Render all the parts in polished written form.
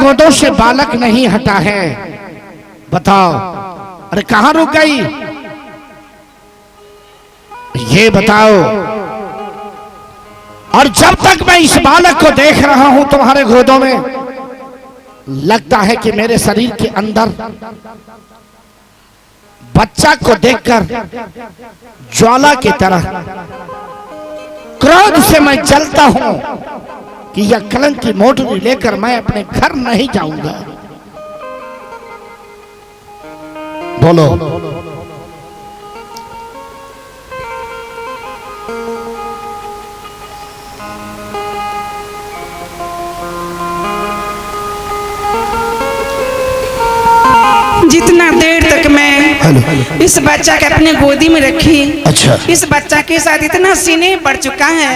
गोदों से बालक नहीं हटा है। बताओ, अरे कहां रुक गई ये बताओ। और जब तक मैं इस बालक को देख रहा हूं तुम्हारे गोदों में, लगता है कि मेरे शरीर के अंदर बच्चा को देखकर ज्वाला की तरह क्रोध से मैं जलता हूं कि यह कलंक की मोटरी लेकर मैं अपने घर नहीं जाऊंगा। बोलो। जितना देर तक मैं इस बच्चा के अपने गोदी में रखी, अच्छा, इस बच्चा के साथ इतना सीने बढ़ चुका है।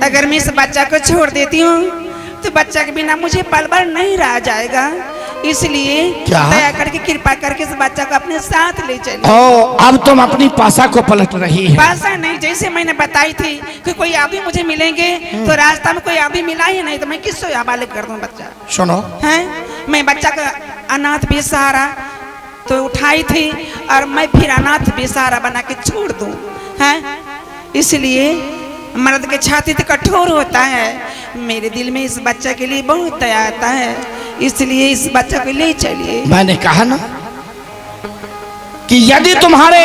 अगर मैं इस बच्चा को छोड़ देती हूँ तो बच्चा के बिना मुझे पल भर नहीं रहा जाएगा। इसलिए दया करके कृपा करके इस बच्चा को अपने साथ ले चलिए। अब तुम अपनी पासा को पलट रही है। पासा नहीं, जैसे मैंने बताई थी कि कोई आदमी मुझे मिलेंगे तो रास्ता में कोई आदमी मिला ही नहीं तो मैं किससे हवाले कर दूं बच्चा। सुनो, है मैं बच्चा का अनाथ बेसहारा तो उठाई थी और मैं फिर अनाथ बेसहारा बना के छोड़ दूं, हैं? इसलिए मर्द के छाती तो कठोर होता है, मेरे दिल में इस बच्चा के लिए बहुत दया आता है, इसलिए इस बच्चा को ले चलिए। मैंने कहा ना कि यदि तुम्हारे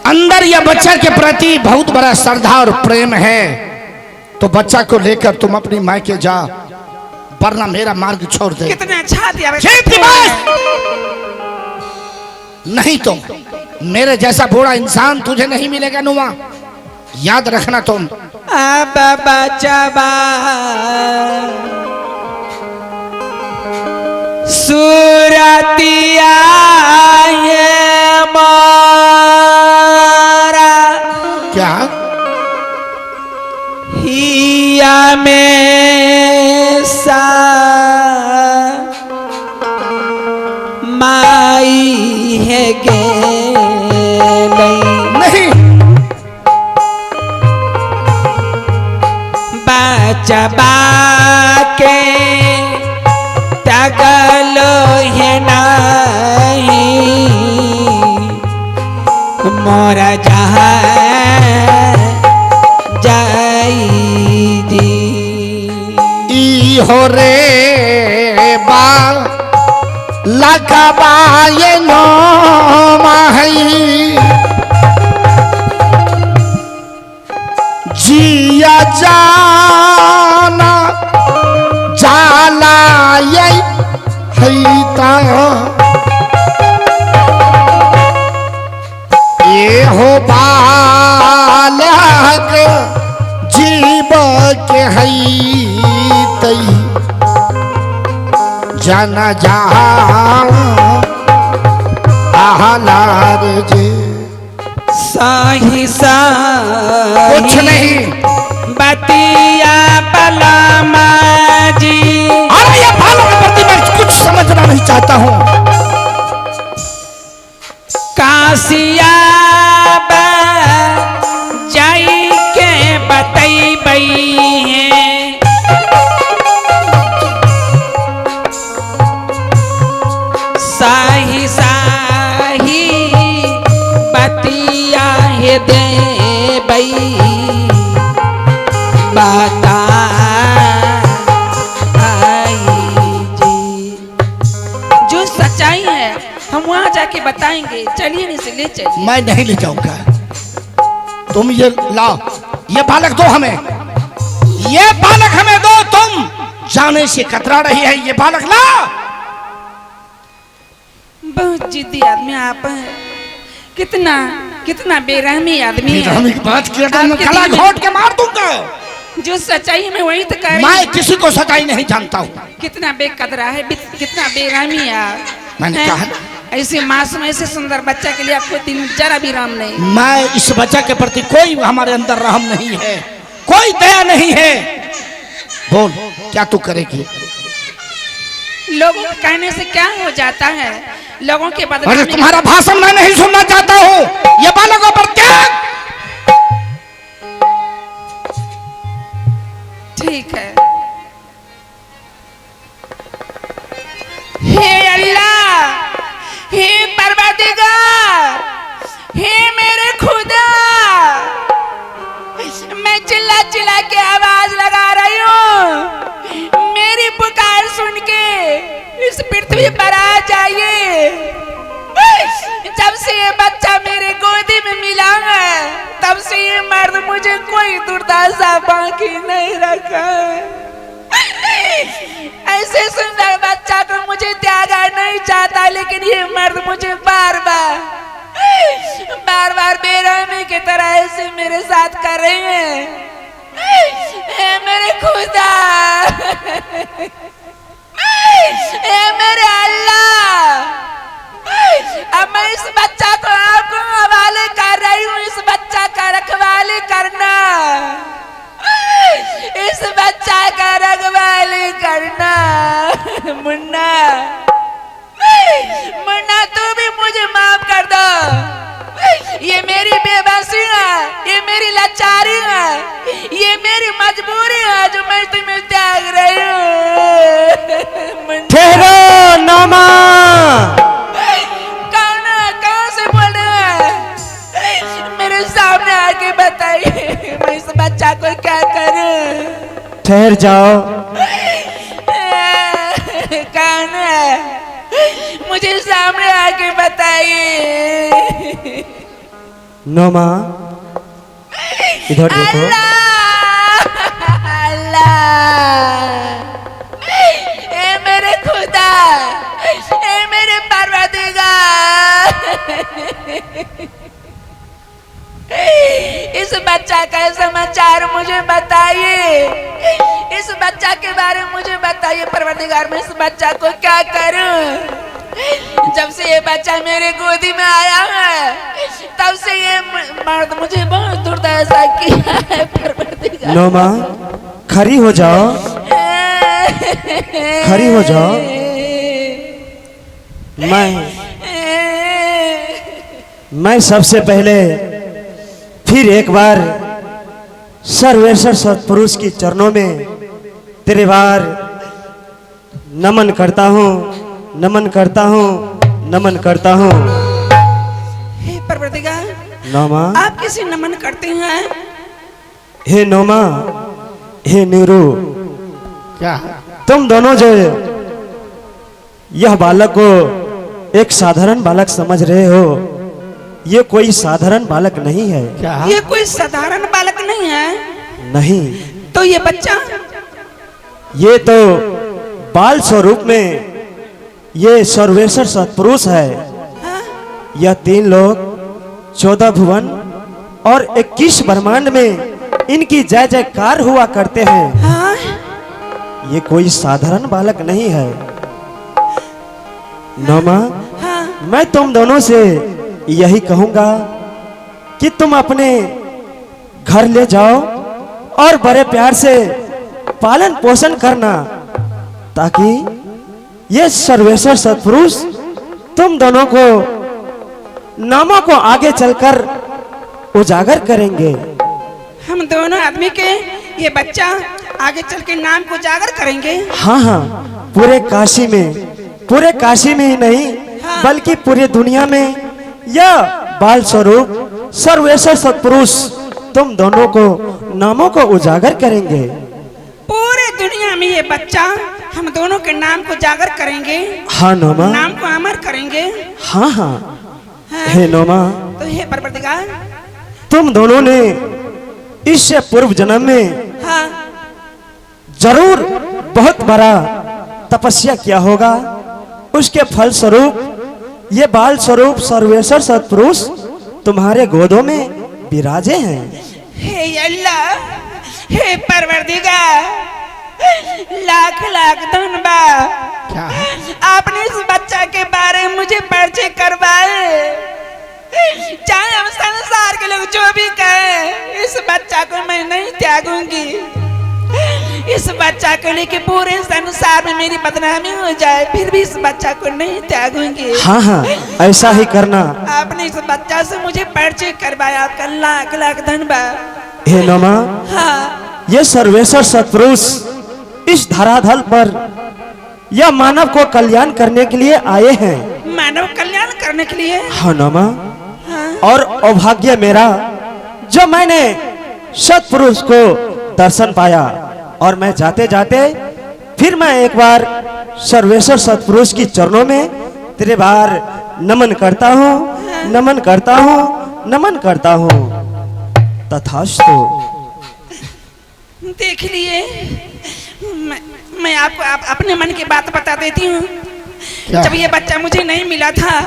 अंदर यह बच्चा के प्रति बहुत बड़ा श्रद्धा और प्रेम है तो बच्चा को लेकर तुम अपनी माँ के जा, वरना मेरा मार्ग छोड़ दे। कितना अच्छा दिया नहीं तो मेरे जैसा बूढ़ा इंसान तुझे नहीं मिलेगा नुमा, याद रखना तुम। अब बचबा सूरतिया मारा क्या हिया में सा माई है गे नहीं, बचबा के तगलो है नहीं मोरा जहाँ जाई दी हो रे बा लखबाए नो माही जिया जाना जाला ये हैता ये हो बालक जीव के हैतई जाना जा आहलार जे साही कुछ नहीं बतिया पलामा जी। अरे ये बालों के प्रति मैं कुछ समझना नहीं चाहता हूँ। कासिया जाई के बतई बई है साही साही बतिया है दे बई बता जी। जो सच्चाई है हम वहां जाके बताएंगे, चलिए नहीं से ले चलिए। मैं नहीं ले जाऊंगा, तुम ये लाओ, ये बालक दो हमें, ये बालक हमें दो। तुम जाने से कतरा रही है, ये बालक लाओ। बहुत जिद्दी आदमी आप हैं, कितना कितना बेरहमी आदमी है। बेरहमी की बात किया तो मैं गला घोट के मार दूंगा। जो सच्चाई में वही तो कह। मैं किसी को सच्चाई नहीं जानता हूँ। कितना बेकदरा है, कितना बेरहमी है। मैंने कहा ऐसे मासूम ऐसे सुंदर बच्चा के लिए आपको दिल जरा भी राम नहीं। मैं इस बच्चा के प्रति कोई हमारे अंदर रहम नहीं है, कोई दया नहीं है। बोल क्या तू करेगी? लोगों के कहने से क्या हो जाता है, लोगों के बदले। अरे तुम्हारा भाषण मैं नहीं सुनना चाहता हूँ। ये बालकों पर क्या? ठीक है लाज लगा रही हूँ। मेरी पुकार सुन के इस पृथ्वी पर आ जाइए। जब से ये बच्चा मेरे गोदी में मिला है तब से ये मर्द मुझे कोई दुर्दशा बाकी नहीं रखा। ऐसे सुंदर बच्चा को मुझे त्यागा नहीं चाहता, लेकिन ये मर्द मुझे बार बार बेरहमी की तरह ऐसे मेरे साथ कर रहे हैं। ए मेरे खुदा, ए मेरे अल्लाह, अब मैं इस बच्चा को आपको हवाले कर रही हूँ। इस बच्चा का रखवाली करना, इस बच्चा का रखवाली करना। मुन्ना, मुन्ना तू भी मुझे माफ कर दो। ये मेरी बेबसी है, ये मेरी लाचारी है, ये मेरी मजबूरी है जो मैं तुम्हें त्याग रही हूँ। ठहरो नौमा। कहाँ से बोल रहे हैं? मेरे सामने आके बताइए मैं इस बच्चा को क्या करूं? ठहर जाओ। कौन है? मुझे सामने आके बताइए। नौमा इधर देखो। अल्लाह, ए मेरे खुदा, ए मेरे परवरदिगार, इस बच्चा का समाचार मुझे बताइए। इस बच्चा के बारे में मुझे बताइए परवरदिगार। मैं इस बच्चा को क्या करूं? जब से ये बच्चा मेरे गोदी में आया है तब से ये मर्द मुझे बहुत दुर्दशा किया है परवरदिगार। नौमा खड़ी हो जाओ, खड़ी हो जाओ। मैं सबसे पहले फिर एक बार सर्वेश्वर सत्पुरुष की चरणों में तेरे बार नमन करता हूँ, नमन करता हूँ, नमन करता हूँ। हे परवरदिगार, नौमा आप किसे नमन करते हैं? हे नौमा, हे नीरू, क्या तुम दोनों जो यह बालक को एक साधारण बालक समझ रहे हो, ये कोई साधारण बालक नहीं है। क्या ये कोई साधारण बालक नहीं है। नहीं, तो ये बच्चा, ये तो बाल स्वरूप में ये सर्वेश्वर सत्पुरुष है। हाँ? यह 3 लोक 14 भुवन और 21 ब्रह्मांड में इनकी जय जयकार हुआ करते हैं। हाँ? ये कोई साधारण बालक नहीं है। नौमा, हाँ? मैं तुम दोनों से यही कहूंगा कि तुम अपने घर ले जाओ और बड़े प्यार से पालन पोषण करना, ताकि ये सर्वेश्वर सत्पुरुष तुम दोनों को नामों को आगे चलकर उजागर करेंगे। हम दोनों आदमी के ये बच्चा आगे चल के नाम को उजागर करेंगे। हाँ हाँ, पूरे काशी में ही नहीं, हाँ। बल्कि पूरी दुनिया में यह बाल स्वरूप सर्वेश्वर सत्पुरुष तुम दोनों को नामों को उजागर करेंगे। पूरे दुनिया में ये बच्चा हम दोनों के नाम को उजागर करेंगे। हाँ नौमा, नाम को अमर करेंगे। हाँ हाँ। हाँ? हे नौमा, तो हे परवरदिगार, तुम दोनों ने इससे पूर्व जन्म में हाँ, जरूर बहुत बड़ा तपस्या किया होगा। उसके फल स्वरूप ये बाल स्वरूप सर्वेश्वर सत्पुरुष तुम्हारे गोदों में विराजे हैं। हे अल्लाह, हे परवरदिगार, लाख लाख धन्यवाद। क्या आपने इस बच्चा के बारे में मुझे परिचय करवाए। चाहे हम संसार के लोग जो भी कहें, इस बच्चा को मैं नहीं त्यागूंगी। इस बच्चा को लेके पूरे संसार में मेरी बदनामी हो जाए, फिर भी इस बच्चा को नहीं त्यागूंगी। हाँ हाँ, ऐसा ही करना। आपने इस बच्चा से मुझे परिचय करवाया, आपका लाख लाख धन्यवाद। हे नौमा, हाँ, ये सर्वेश्वर सत्पुरुष इस धरातल पर यह मानव को कल्याण करने के लिए आए हैं। मानव कल्याण करने के लिए। हाँ नौमा, हाँ, और अभाग्य मेरा जो मैंने सत्पुरुष को दर्शन पाया और मैं जाते जाते फिर मैं एक बार सर्वेश्वर सतपुरुष की चरणों में तेरे बार नमन करता हूँ, नमन करता हूँ, नमन करता हूँ। तथास्तु। देख लिए, मैं आपको अपने मन की बात बता देती हूँ। जब ये बच्चा मुझे नहीं मिला था,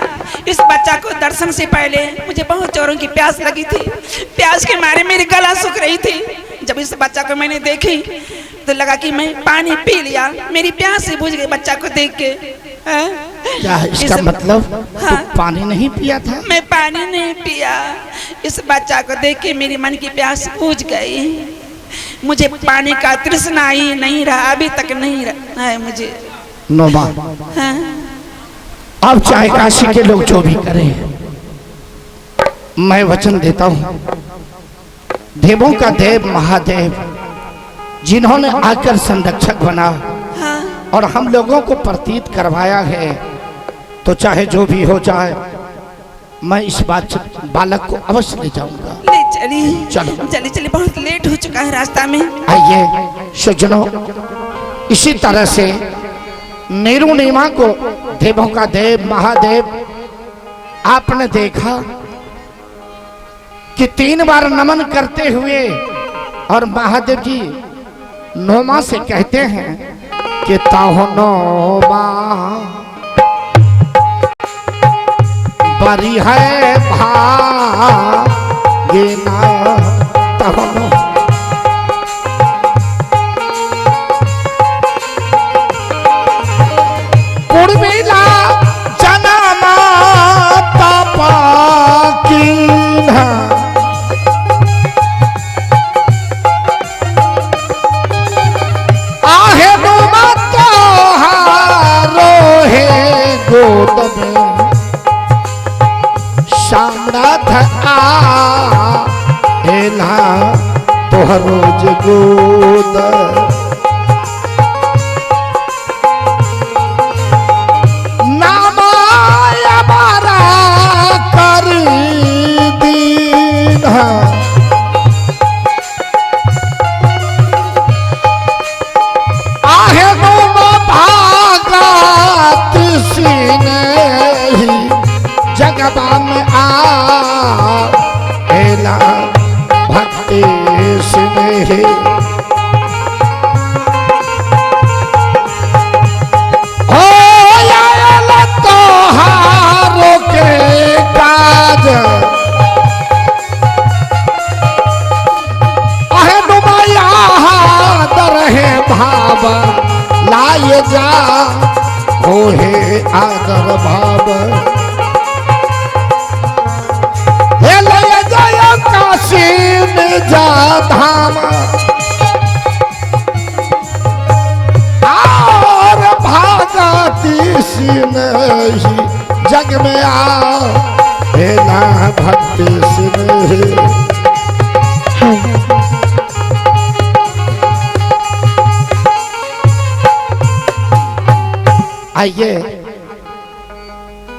इस बच्चा को दर्शन से पहले मुझे बहुत जोरों की प्यास लगी थी। प्यास के मारे मेरी गला सूख रही थी। जब इस बच्चा को मैंने देखी तो लगा कि मैं पानी पी लिया, मेरी प्यास से बुझ गई बच्चा को देख के। क्या इसका मतलब? हाँ, तो पानी नहीं पिया था? मैं पानी नहीं पिया, इस बच्चा को देख के मेरी मन की प्यास बुझ गई। मुझे पानी का तृष्णा ही नहीं रहा, अभी तक नहीं रहा है मुझे। नोमा, हाँ? अब चाहे काशी के लोग जो भी करें, मैं वचन देता हूँ, देवों का देव महादेव जिन्होंने आकर संरक्षक बना, हाँ? और हम लोगों को प्रतीत करवाया है, तो चाहे जो भी हो जाए, मैं इस बालक को अवश्य ले जाऊंगा। ले चली, चलो चली चली, बहुत लेट हो चुका है रास्ता में। आइए सज्जनों, इसी तरह से नेरू नेमा को देवों का देव महादेव आपने देखा कि 3 बार नमन करते हुए और महादेव जी नोमा से कहते हैं कि ताहो नोमा बरी है भागिना, ताहो नोमा पूर्विला जनमा तपा कीन्हा, आहे नोमा तोहारो हे गोद में साम्राट एला तोहरो जगोद, जगबा में आला भक्ति स्नेह, हो आयल तोहारो के काज, आहे डुमाया दरहे भाव लाए जा, हो हे आदर भाव, काशी में जा धाम, और भागती सी नहीं जग में आ, ना भक्ति सी नहीं। आइए,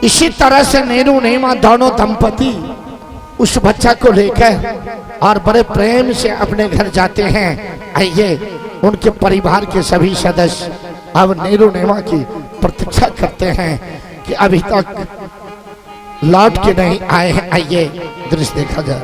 इसी तरह से नेरू नेमा दोनों दंपति उस बच्चा को लेकर और बड़े प्रेम से अपने घर जाते हैं। आइए, उनके परिवार के सभी सदस्य अब नेरू नेमा की प्रतीक्षा करते हैं कि अभी तक लौट के नहीं आए हैं। आइए दृश्य देखा जाए।